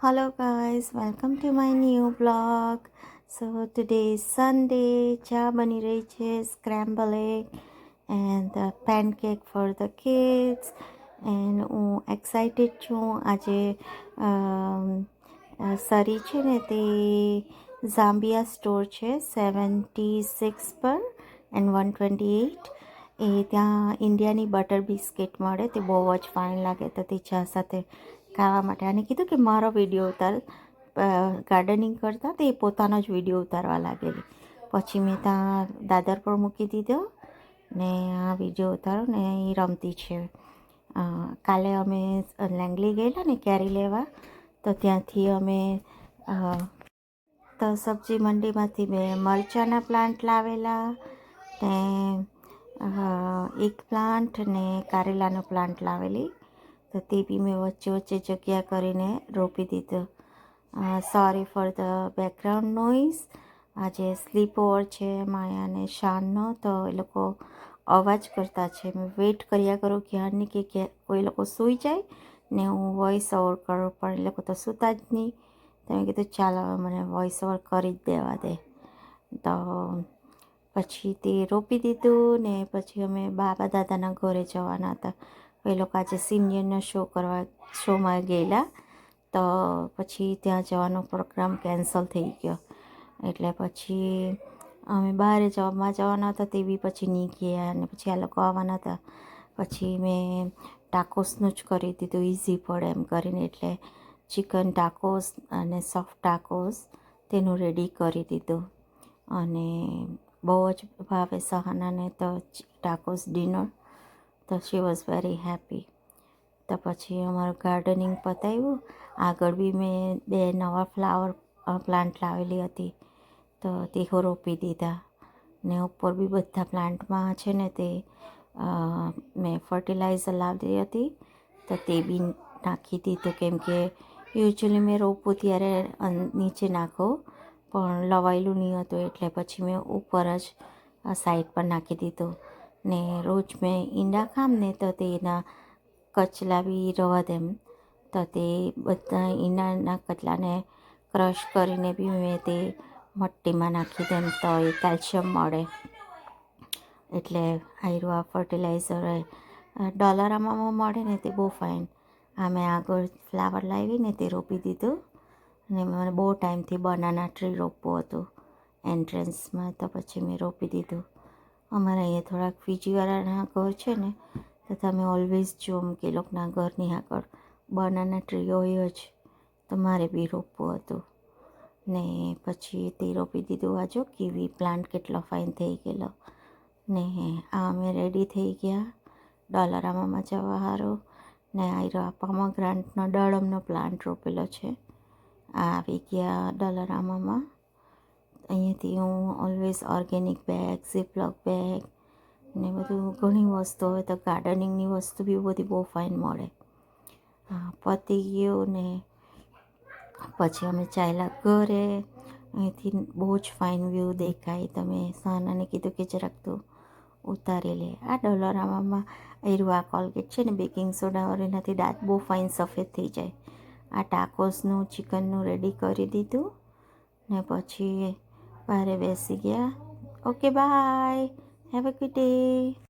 Hello guys, welcome to my new vlog. So today is Sunday. ચા બની રહી છે, scramble egg and the pancake for the kids. And હું excited છું. આજે સરી છે ને તે ઝામ્બિયા સ્ટોર છે 76 પર એન્ડ 128. એ ત્યાં ઇન્ડિયાની બટર બિસ્કિટ મળે, તે બહુ જ ફાઇન લાગે, તો તે ચા સાથે ખાવા માટે આને કીધું કે મારો વિડીયો ઉતાર. ગાર્ડનિંગ કરતા તે પોતાનો જ વિડીયો ઉતારવા લાગેલી. પછી મેં ત્યાં દાદર પર મૂકી દીધો ને આ વિડીયો ઉતારો ને એ રમતી છે. કાલે અમે લેંગલી ગયેલા ને કેરી લેવા, તો ત્યાંથી અમે તો સબ્જી મંડીમાંથી મેં મરચાંના પ્લાન્ટ લાવેલા ને એક પ્લાન્ટ ને કારેલાનો પ્લાન્ટ લાવેલી. તો તે બી મેં વચ્ચે વચ્ચે જગ્યા કરીને રોપી દીધો. Sorry for the background noise. આજે સ્લીપ ઓવર છે માયા અને શાનનો, તો એ લોકો અવાજ કરતા છે. મેં વેઇટ કર્યા કરું ક્યારની કે કોઈ લોકો સૂઈ જાય ને હું વોઇસ ઓવર કરું, પણ એ લોકો તો સૂતા જ નહીં. તો મેં કીધું ચાલો હવે મને વોઇસ ઓવર કરી જ દેવા દે. તો પછી તે રોપી દીધું ને પછી અમે બાબા દાદાના ઘરે જવાના હતા. એ લોકો આજે સિનિયરનો શોમાં ગયેલા, તો પછી ત્યાં જવાનો પ્રોગ્રામ કેન્સલ થઈ ગયો. એટલે પછી અમે બહાર જવાના હતા, તે બી પછી નહીં ગયા. અને પછી આ લોકો આવવાના હતા, પછી મેં ટાકોસનું જ કરી દીધું, ઇઝી પડે એમ કરીને. એટલે ચિકન ટાકોસ અને સોફ્ટ ટાકોસ તેનું રેડી કરી દીધું. અને બહુ જ ભાવે સહાનાને તો ટાકોસ ડિનર, તો શી વોઝ વેરી હેપી. તો પછી અમારું ગાર્ડનિંગ પતાવ્યું. આગળ બી મેં 2 નવા ફ્લાવર પ્લાન્ટ લાવેલી હતી, તો તે રોપી દીધા. ને ઉપર બી બધા પ્લાન્ટમાં છે ને તે મેં ફર્ટિલાઇઝર લાવી હતી, તો તે બી નાખી દીધું. કેમ કે યુઝ્યુઅલી મેં રોપું ત્યારે નીચે નાખું, પણ લવાયેલું નહીં હતું, એટલે પછી મેં ઉપર જ સાઈડ પર નાખી દીધું. ને રોજ મેં ઈંડા ખામ ને તો તેના કચલા બી રવા દેમ, તો તે બધા ઈંડાના કચલાને ક્રશ કરીને બી મેં તે મટ્ટીમાં નાખી દેમ, તો એ કેલ્શિયમ મળે. એટલે આયરું આ ફર્ટિલાઇઝર ડોલરામામાં મળે ને તે બહુ ફાઇન. આ મેં આગળ ફ્લાવર લાવી ને તે રોપી દીધું. અને મને બહુ ટાઈમથી બનાના ટ્રી રોપવું હતું એન્ટ્રન્સમાં, તો પછી મેં રોપી દીધું. અમારા અહીંયા થોડાક ફીજીવાળાના ઘર છે ને, તો તમે ઓલવેઝ જો કે એ લોકોના ઘરની આગળ બનાના ટ્રી હોય જ, તો મારે બી રોપવું હતું. ને પછી તે રોપી દીધું. આ જો કીવી પ્લાન્ટ કેટલો ફાઇન થઈ ગયેલો. ને આ અમે રેડી થઈ ગયા ડોલરામામાં જવા સારું. ને આ પોમોગ્રાનેટનો ડળમનો પ્લાન્ટ રોપેલો છે, આ આવી ગયા ડોલરામામાં. અહીંયાથી હું always organic bag, Ziploc bag ને બધું ઘણી વસ્તુ, હવે તો ગાર્ડનિંગની વસ્તુ બી બધી બહુ ફાઇન મળે. પતી ગયું ને પછી અમે ચાલ્યા ઘરે. અહીંથી બહુ જ ફાઇન વ્યૂ દેખાય. તમે સાનાને કીધું કે જરાક તું ઉતારી લે. આ ડોલરામામાં આ કોલગેટ છે ને બેકિંગ સોડાવાળું, એનાથી દાંત બહુ ફાઇન સફેદ થઈ જાય. આ ટાકોસનું ચિકનનું રેડી કરી દીધું ને પછી બહાર બેસી ગયા. Okay bye, have a good day.